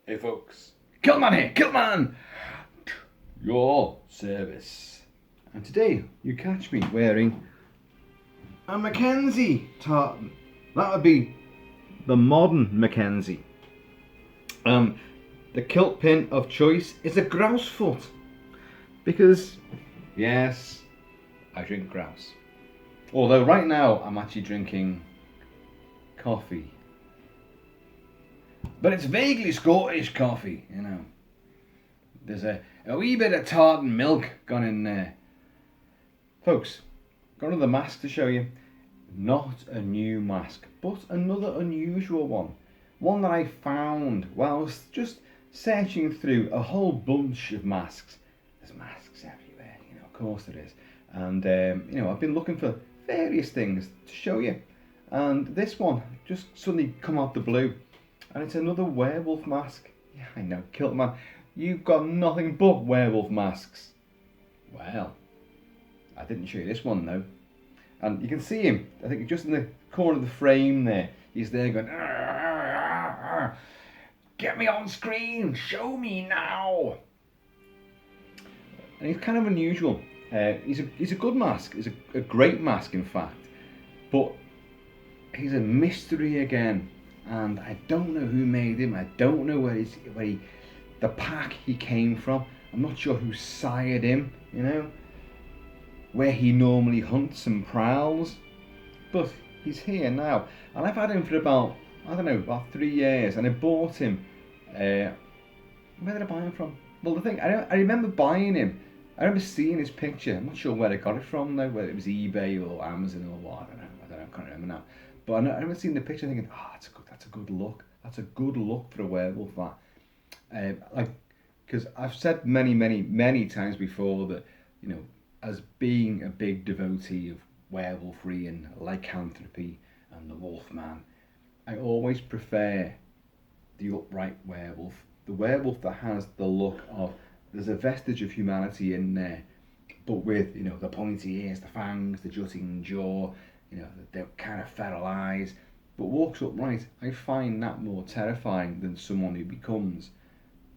Hey folks, Kilt-Man here, Kilt-Man! Your service. And today you catch me wearing a Mackenzie tartan. That would be the modern Mackenzie. The kilt pin of choice is a grouse foot. Because, yes, I drink grouse. Although right now I'm actually drinking coffee. But it's vaguely Scottish coffee, you know. There's a wee bit of tartan milk gone in there. Folks, got another mask to show you. Not a new mask, but another unusual one. One that I found while I was just searching through a whole bunch of masks. There's masks everywhere, you know, of course there is. And, you know, I've been looking for various things to show you. And this one just suddenly come out the blue. And it's another werewolf mask. Yeah, I know, Kilt-Man, you've got nothing but werewolf masks. Well, I didn't show you this one though. And you can see him, I think just in the corner of the frame there. He's there going, "Arr, arr, arr. Get me on screen, show me now." And he's kind of unusual. He's a good mask, he's a great mask in fact. But he's a mystery again. And I don't know who made him. I don't know the pack he came from. I'm not sure who sired him, you know, where he normally hunts and prowls. But he's here now. And I've had him for about 3 years. And I bought him, where did I buy him from? Well, the thing, I remember buying him. I remember seeing his picture. I'm not sure where I got it from though, whether it was eBay or Amazon or what, I don't know, I can't remember now. But I remember seeing the picture thinking, that's a good look. That's a good look for a werewolf, that. Because I've said many times before that, you know, as being a big devotee of werewolfery and lycanthropy and the wolfman, I always prefer the upright werewolf. The werewolf that has the look of, there's a vestige of humanity in there, but with, you know, the pointy ears, the fangs, the jutting jaw, you know, the kind of feral eyes, but walks upright. I find that more terrifying than someone who becomes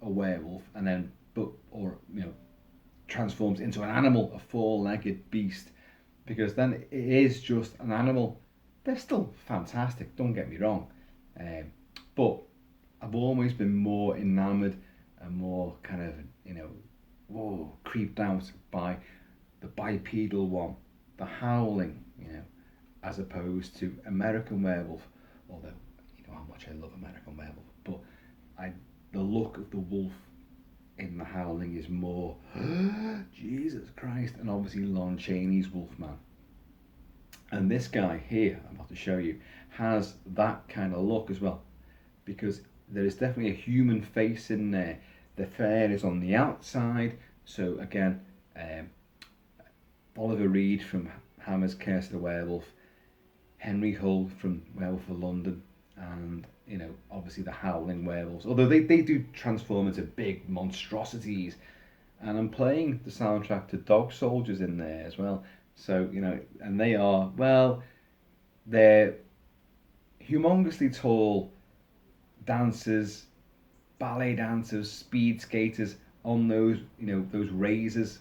a werewolf and then, transforms into an animal, a four-legged beast, because then it is just an animal. They're still fantastic, don't get me wrong, but I've always been more enamoured and more kind of, you know, creeped out by the bipedal one, the howling, you know, as opposed to American Werewolf, although you know how much I love American Werewolf, but the look of the wolf in the howling is more Jesus Christ, and obviously Lon Chaney's Wolfman. And this guy here, I'm about to show you, has that kind of look as well, because there is definitely a human face in there. The fur is on the outside, so again, Oliver Reed from Hammer's Curse of the Werewolf, Henry Hull from Werewolf of London, and, you know, obviously the Howling Werewolves, although they do transform into big monstrosities. And I'm playing the soundtrack to Dog Soldiers in there as well, so, you know, and they are, well, they're humongously tall dancers, ballet dancers, speed skaters on those, you know, those razors,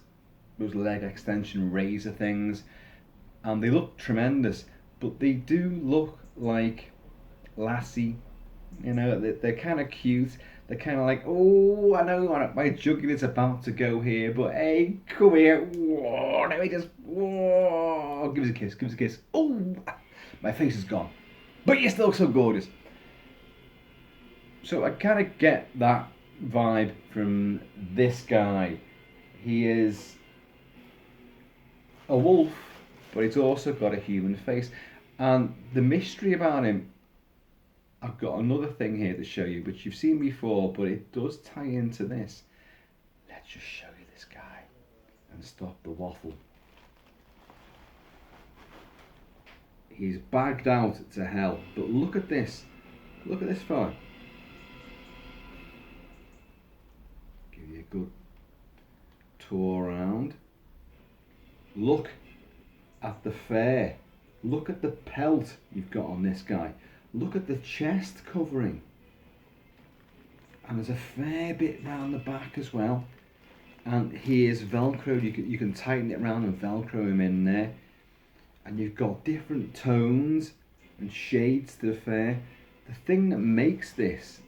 those leg extension razor things, and they look tremendous, but they do look like Lassie, you know, they're kind of cute. They're kind of like, oh, I know my jugular's about to go here, but hey, come here. Whoa, let me just, whoa, give us a kiss. Oh, my face is gone, but you still look so gorgeous. So I kind of get that vibe from this guy. He is a wolf, but he's also got a human face. And the mystery about him, I've got another thing here to show you, which you've seen before, but it does tie into this. Let's just show you this guy and stop the waffle. He's bagged out to hell, but look at this. Look at this fella. Give you a good tour around. Look at the fur. Look at the pelt you've got on this guy. Look at the chest covering. and there's a fair bit round the back as well. And he is velcroed. You can tighten it around and velcro him in there. And you've got different tones and shades to the fur. The thing that makes this,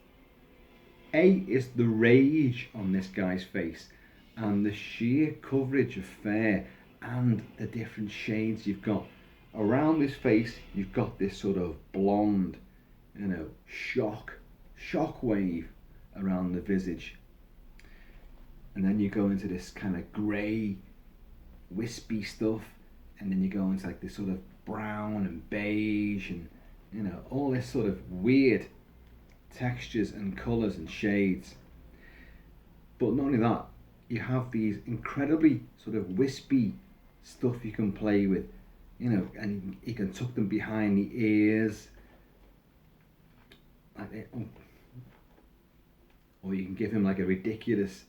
A, is the rage on this guy's face and the sheer coverage of fur and the different shades you've got. Around this face, you've got this sort of blonde, shock wave around the visage. And then you go into this kind of grey, wispy stuff, and then you go into like this sort of brown and beige and all this sort of weird textures and colours and shades. But not only that, you have these incredibly sort of wispy stuff you can play with, and you can tuck them behind the ears, or you can give him like a ridiculous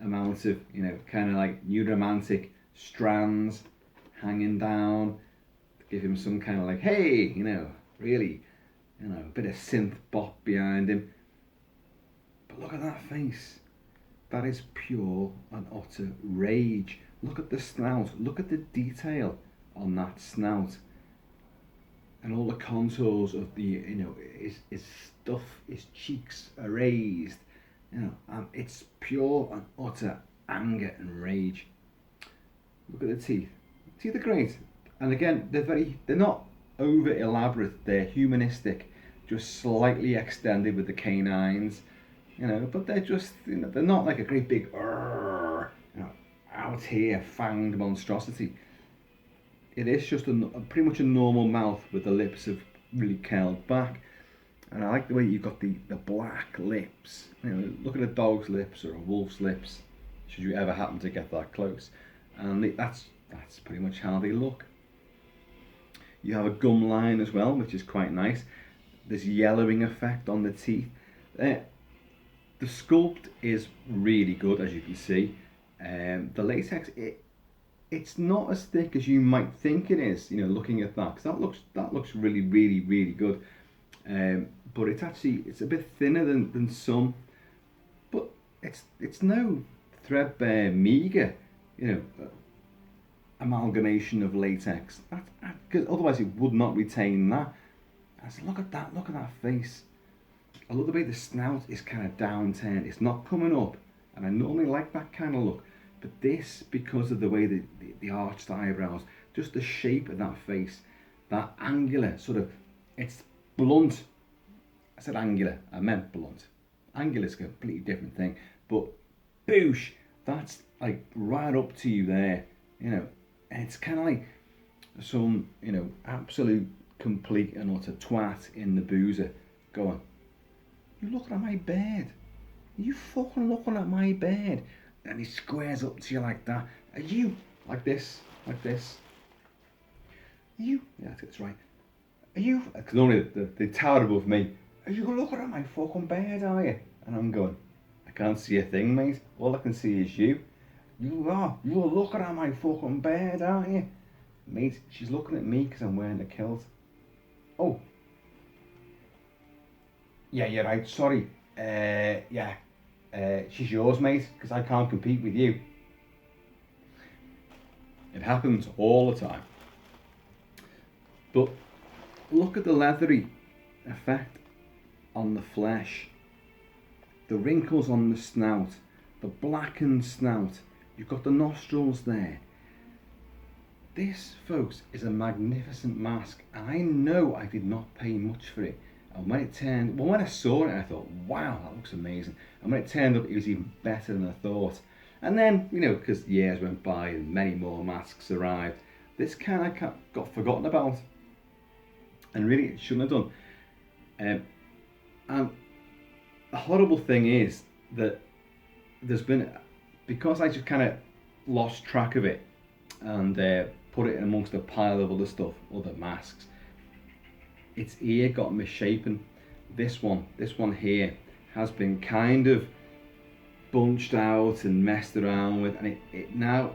amount of, kind of like new romantic strands hanging down, give him some kind of like, hey, really, a bit of synth bop behind him. But look at that face. That is pure and utter rage. Look at the snout. Look at the detail on that snout. And all the contours of the, his stuff, his cheeks are raised. And it's pure and utter anger and rage. Look at the teeth. Teeth are great. And again, they're not over elaborate, they're humanistic, just slightly extended with the canines, but they're just, they're not like a great big, out here fanged monstrosity. It is just pretty much a normal mouth with the lips have really curled back. And I like the way you've got the black lips. Look at a dog's lips or a wolf's lips, should you ever happen to get that close. And that's pretty much how they look. You have a gum line as well, which is quite nice. There's yellowing effect on the teeth. The sculpt is really good, as you can see. The latex, it's not as thick as you might think it is. Looking at that, because that looks really, really, really good. But it's a bit thinner than some, but it's no threadbare, meagre, amalgamation of latex. Because otherwise it would not retain that. Look at that face. I love the way the snout is kind of downturned. It's not coming up, and I normally like that kind of look. But this, because of the way the arched eyebrows, just the shape of that face, that angular sort of, it's blunt. I said angular, I meant blunt. Angular is a completely different thing. But boosh, that's like right up to you there, and it's kind of like some, absolute complete and utter twat in the boozer going, you looking at my bed? Are you fucking looking at my bed? And he squares up to you like that. Are you like this? Are you? Yeah, that's right. Are you? Because normally they tower above me. Are you looking at my fucking bed, are you? And I'm going, I can't see a thing, mate. All I can see is you. You're looking at my fucking bed, aren't you? Mate, she's looking at me because I'm wearing a kilt. Oh. Yeah, you're right, sorry. She's yours, mate, because I can't compete with you. It happens all the time. But look at the leathery effect on the flesh. The wrinkles on the snout. The blackened snout. You've got the nostrils there. This, folks, is a magnificent mask. I know I did not pay much for it. And when I saw it, I thought, wow, that looks amazing. And when it turned up, it was even better than I thought. And then, because years went by and many more masks arrived, this kind of got forgotten about. And really, it shouldn't have done. And the horrible thing is that there's been, because I just kind of lost track of it and put it amongst a pile of other stuff, other masks, its ear got misshapen. This one here has been kind of bunched out and messed around with, and it now,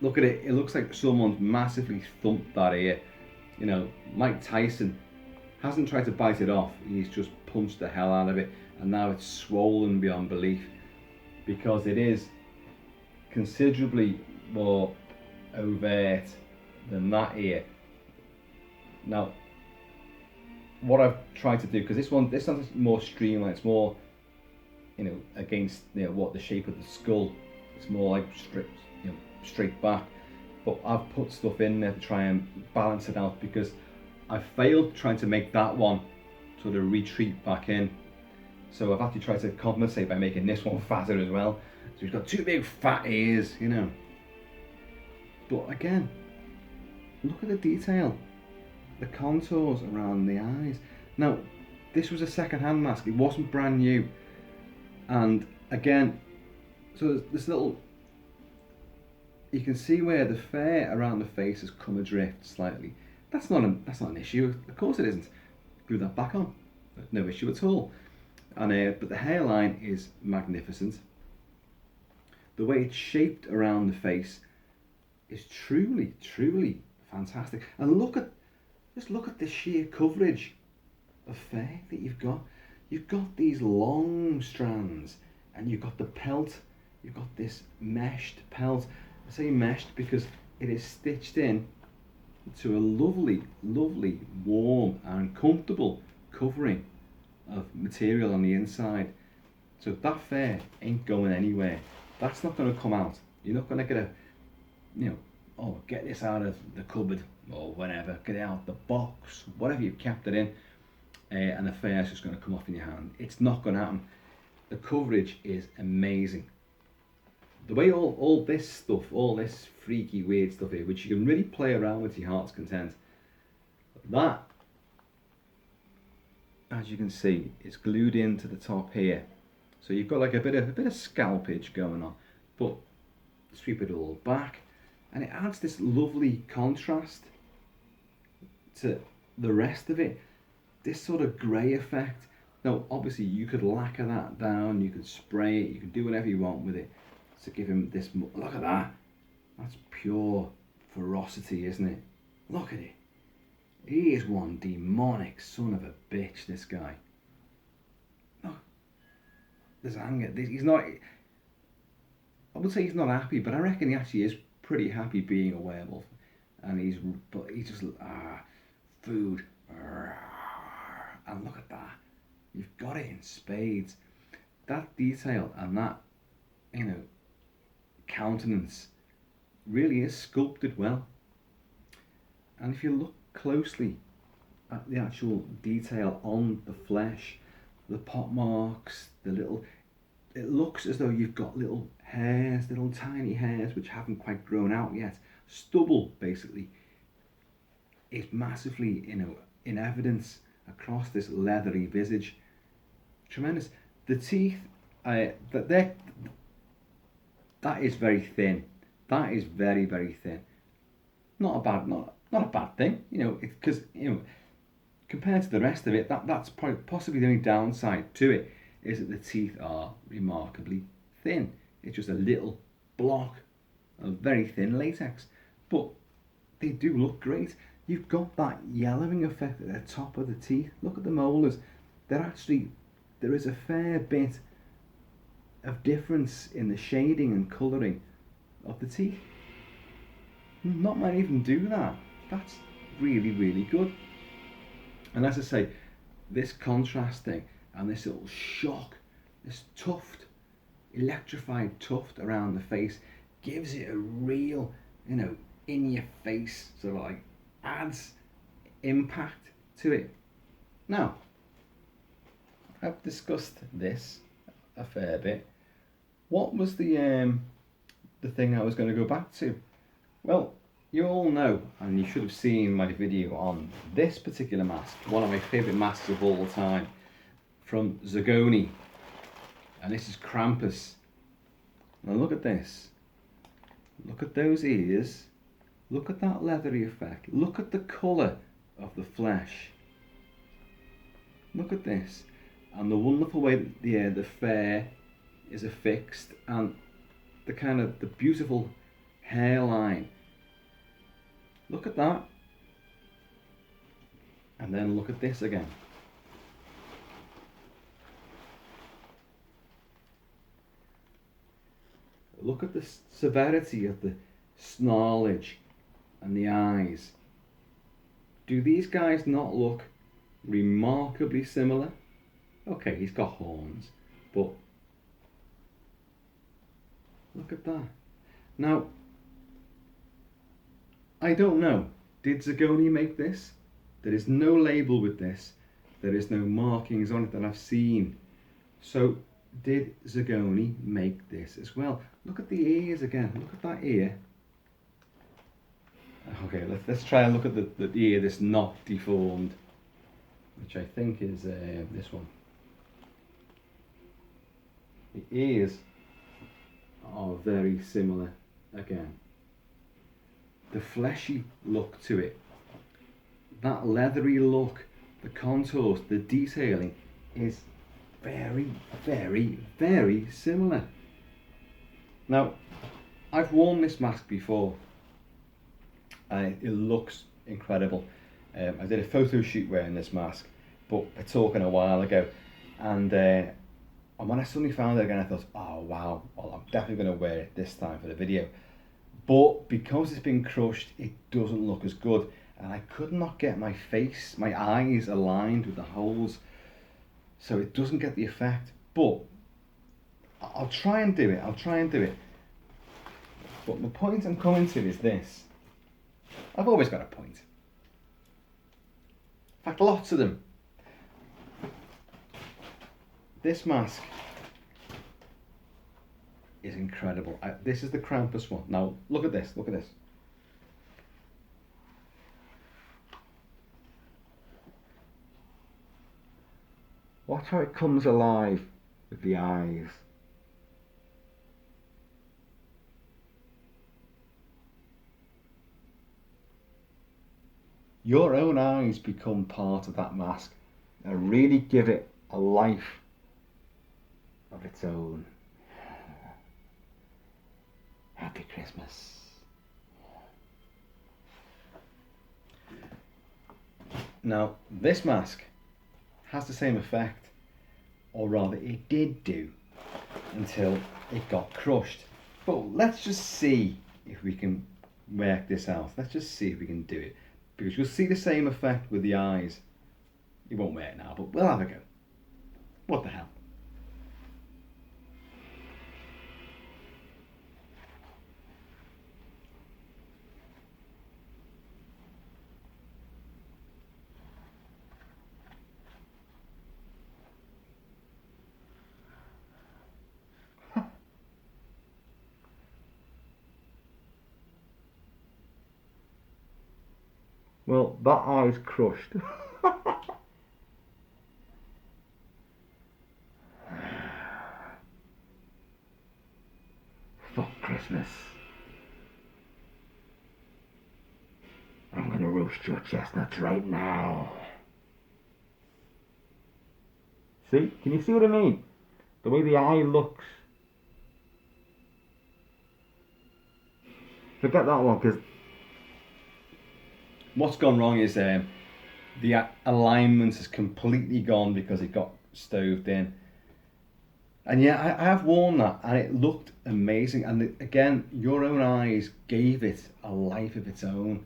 look at it, it looks like someone's massively thumped that ear. Mike Tyson hasn't tried to bite it off, he's just punched the hell out of it. and now it's swollen beyond belief, because it is considerably more overt than that ear. Now, what I've tried to do, because this one's more streamlined, it's more, against what the shape of the skull. It's more like straight back. But I've put stuff in there to try and balance it out, because I failed trying to make that one sort of retreat back in. So I've actually tried to compensate by making this one fatter as well. So he's got two big fat ears, But again, look at the detail, the contours around the eyes. Now, this was a second-hand mask, it wasn't brand new. And again, so there's this little, you can see where the fur around the face has come adrift slightly. That's not an issue, of course it isn't. Glue that back on, no issue at all. And but the hairline is magnificent. The way it's shaped around the face is truly, truly fantastic. And just look at the sheer coverage of fur that you've got. You've got these long strands, and you've got the pelt. You've got this meshed pelt. I say meshed because it is stitched in to a lovely, lovely, warm and comfortable covering of material on the inside. So that fur ain't going anywhere. That's not going to come out. You're not going to get get this out of the cupboard or whatever, get it out the box, whatever you've kept it in, and the fur is just going to come off in your hand. It's not going to happen. The coverage is amazing. The way all this stuff, all this freaky weird stuff here, which you can really play around with to your heart's content, that, as you can see, is glued into the top here. So you've got like a bit of scalpage going on, but sweep it all back, and it adds this lovely contrast to the rest of it. This sort of grey effect. Now, obviously, you could lacquer that down, you could spray it, you can do whatever you want with it to give him this. Look at that. That's pure ferocity, isn't it? Look at it. He is one demonic son of a bitch, this guy. Look. There's anger. He's not. I would say he's not happy, but I reckon he actually is pretty happy being a werewolf. And he's just food. And look at that. You've got it in spades. That detail and that, countenance really is sculpted well. And if you look closely at the actual detail on the flesh, the pot marks, it looks as though you've got little hairs, little tiny hairs which haven't quite grown out yet. Stubble, basically, is massively, in evidence across this leathery visage. Tremendous. The teeth, that is very thin. That is very, very thin. Not a bad thing, because compared to the rest of it, that's possibly the only downside to it, is that the teeth are remarkably thin. It's just a little block of very thin latex, but they do look great. You've got that yellowing effect at the top of the teeth. Look at the molars. There is a fair bit of difference in the shading and colouring of the teeth. Not many even do that. That's really, really good. And as I say, this contrasting and this little shock, this tuft, electrified tuft around the face, gives it a real, in your face, sort of like adds impact to it. Now, I've discussed this a fair bit. What was the thing I was going to go back to? Well, you all know, and you should have seen my video on this particular mask, one of my favourite masks of all time, from Zagoni, and this is Krampus. Now look at this. Look at those ears. Look at that leathery effect. Look at the colour of the flesh. Look at this. And the wonderful way that the fur is affixed, and the beautiful hairline. Look at that. And then look at this again. look at the severity of the snarlage and the eyes. Do these guys not look remarkably similar? Okay, he's got horns, but look at that. Now, I don't know. Did Zagoni make this? There is no label with this. There is no markings on it that I've seen. So, did Zagoni make this as well? Look at the ears again. Look at that ear. Okay, let's try and look at the ear that's not deformed, which I think is this one. The ears are very similar again. The fleshy look to it, that leathery look, the contours, the detailing is very, very, very similar. Now, I've worn this mask before and it looks incredible. I did a photo shoot wearing this mask, but we're talking a while ago, and when I suddenly found it again, I thought, oh wow, well, I'm definitely going to wear it this time for the video. But because it's been crushed, it doesn't look as good, and I could not get my eyes aligned with the holes, so it doesn't get the effect. But I'll try and do it. But the point I'm coming to is this. I've always got a point. In fact, lots of them. This mask is incredible. This is the Krampus one. Now, look at this, Watch how it comes alive with the eyes. Your own eyes become part of that mask and really give it a life of its own. Happy Christmas. Now, this mask has the same effect, or rather it did do, until it got crushed. But let's just see if we can work this out. Let's just see if we can do it. Because you'll see the same effect with the eyes. It won't work now, but we'll have a go. What the hell? Well, that eye's crushed. Fuck Christmas. I'm gonna roast your chestnuts right now. See? Can you see what I mean? The way the eye looks. Forget that one, because what's gone wrong is the alignment is completely gone because it got stoved in. And yeah, I have worn that and it looked amazing. And again, your own eyes gave it a life of its own.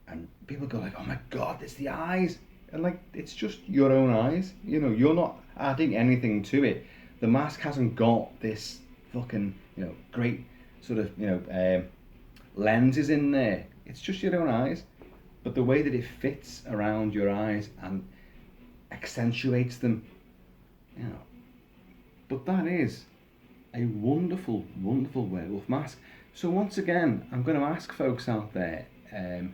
And people go like, oh my God, it's the eyes. And like, it's just your own eyes. You know, you're not adding anything to it. The mask hasn't got this fucking, great sort of, lenses in there. It's just your own eyes. But the way that it fits around your eyes and accentuates them, But that is a wonderful, wonderful werewolf mask. So once again, I'm going to ask folks out there, have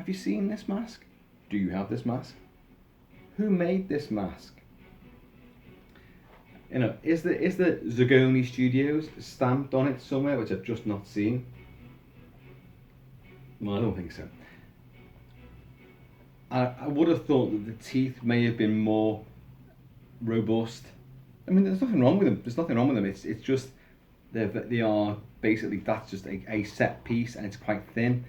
you seen this mask? Do you have this mask? Who made this mask? Is the Zagoni Studios stamped on it somewhere, which I've just not seen? Well, I don't think so. I would have thought that the teeth may have been more robust. I mean, there's nothing wrong with them. It's just they are basically, that's just a set piece and it's quite thin.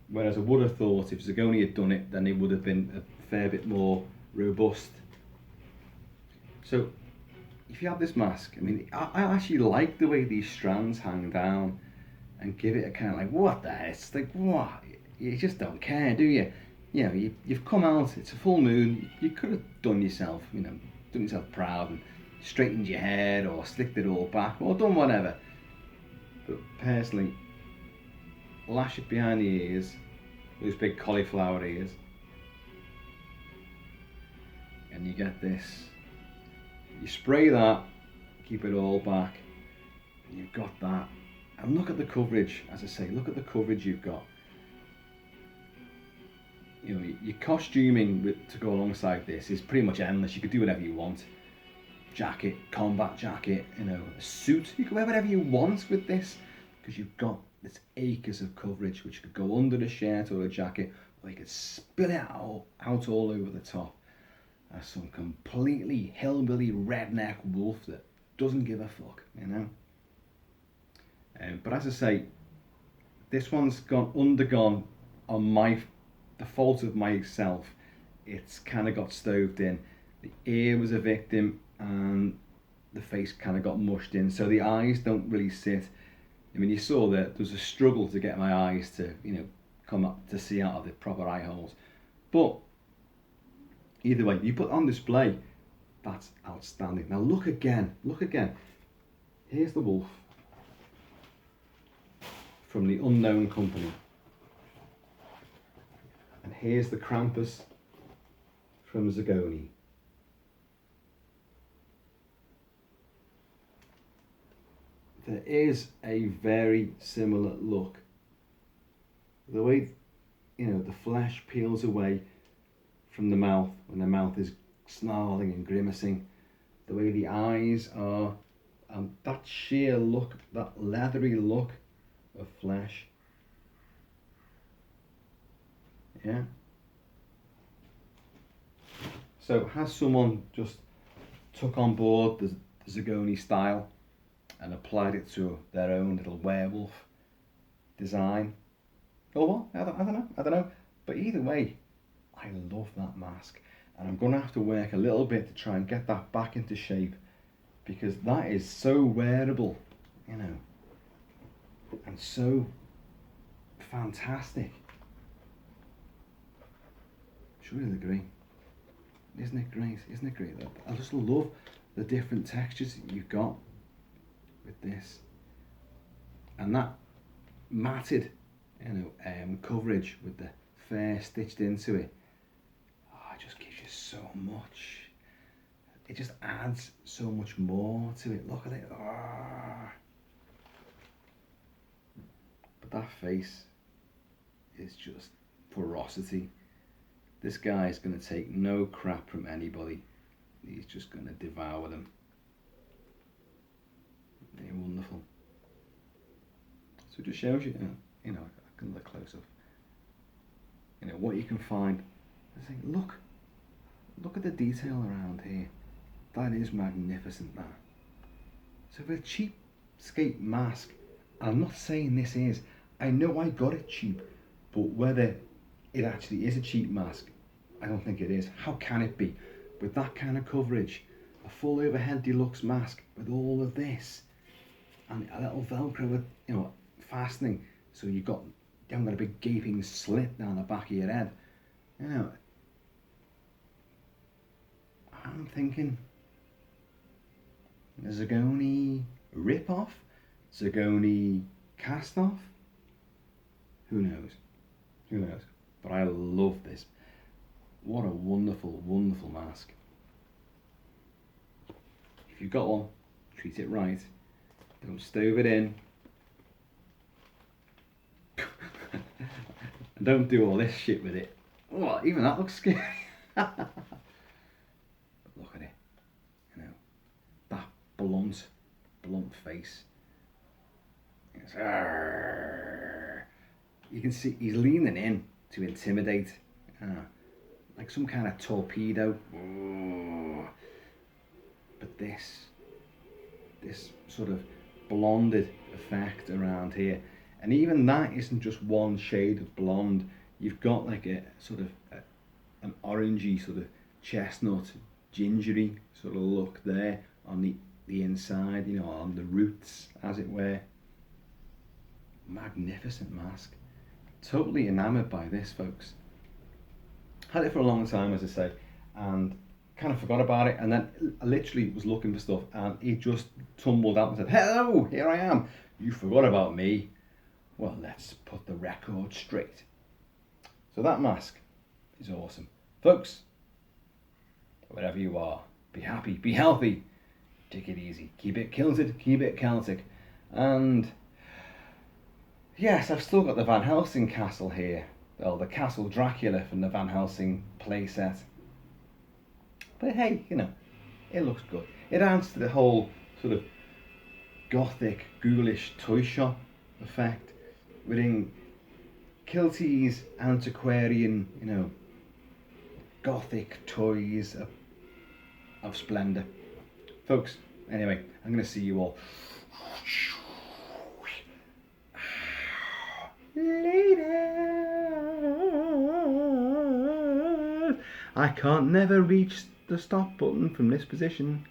Whereas I would have thought if Zagoni had done it, then it would have been a fair bit more robust. So if you have this mask, I mean, I actually like the way these strands hang down and give it a kind of like, what the heck? It's like, what? You just don't care, do you? You know, you've come out, it's a full moon, you could have done yourself, done yourself proud and straightened your hair or slicked it all back or done whatever. But personally, lash it behind the ears, those big cauliflower ears, and you get this. You spray that, keep it all back, and you've got that. And look at the coverage, as I say, look at the coverage you've got. Your costuming to go alongside this is pretty much endless. You could do whatever you want. Jacket, combat jacket, a suit. You can wear whatever you want with this, because you've got this acres of coverage, which could go under the shirt or the jacket, or you could spill it out all over the top as some completely hillbilly redneck wolf that doesn't give a fuck, But as I say, this one's undergone on the fault of myself. It's kind of got stoved in. The ear was a victim, and the face kind of got mushed in, so the eyes don't really sit. I mean, you saw that there was a struggle to get my eyes to, come up to see out of the proper eye holes. But either way, you put on display, that's outstanding. Now look again. Here's the wolf from the unknown company. And here's the Krampus from Zagoni. There is a very similar look. The way, the flesh peels away from the mouth when the mouth is snarling and grimacing. The way the eyes are, and that sheer look, that leathery look of flesh. Yeah. So has someone just took on board the Zagoni style and applied it to their own little werewolf design? Or what? I don't know. But either way, I love that mask, and I'm going to have to work a little bit to try and get that back into shape, because that is so wearable, and so fantastic. Sure you'll agree. Isn't it great? I just love the different textures that you've got with this, and that matted, coverage with the fur stitched into it. It just gives you so much. It just adds so much more to it. Look at it. But that face is just ferocity. This guy is going to take no crap from anybody. He's just going to devour them. They're wonderful. So it just shows you, I can look close up. What you can find. I think, look at the detail around here. That is magnificent, that. So for a cheapskate mask, I'm not saying this is, I know I got it cheap, but whether it actually is a cheap mask, I don't think it is. How can it be? With that kind of coverage, a full overhead deluxe mask with all of this, and a little Velcro with, fastening, so you haven't got a big gaping slit down the back of your head. I'm thinking Zagoni rip-off? Zagoni cast-off? Who knows? But I love this. What a wonderful, wonderful mask. If you've got one, treat it right. Don't stove it in. And don't do all this shit with it. Oh, even that looks scary. But look at it. That blunt face. You can see he's leaning in to intimidate, like some kind of torpedo. But this sort of blonded effect around here, and even that isn't just one shade of blonde. You've got like a sort of an orangey, sort of chestnut, gingery sort of look there on the inside, you know, on the roots, as it were. Magnificent mask. Totally enamoured by this, folks. Had it for a long time, as I say, and kind of forgot about it, and then I literally was looking for stuff, and it just tumbled out and said, hello, here I am. You forgot about me. Well, let's put the record straight. So that mask is awesome. Folks, wherever you are, be happy, be healthy, take it easy, keep it kilted, keep it Celtic. And yes, I've still got the Van Helsing castle here. Well, the Castle Dracula from the Van Helsing playset. But hey, you know, it looks good. It adds to the whole sort of gothic, ghoulish toy shop effect. Within Kilty's antiquarian, you know, gothic toys of splendour. Folks, anyway, I'm going to see you all later. I can't never reach the stop button from this position.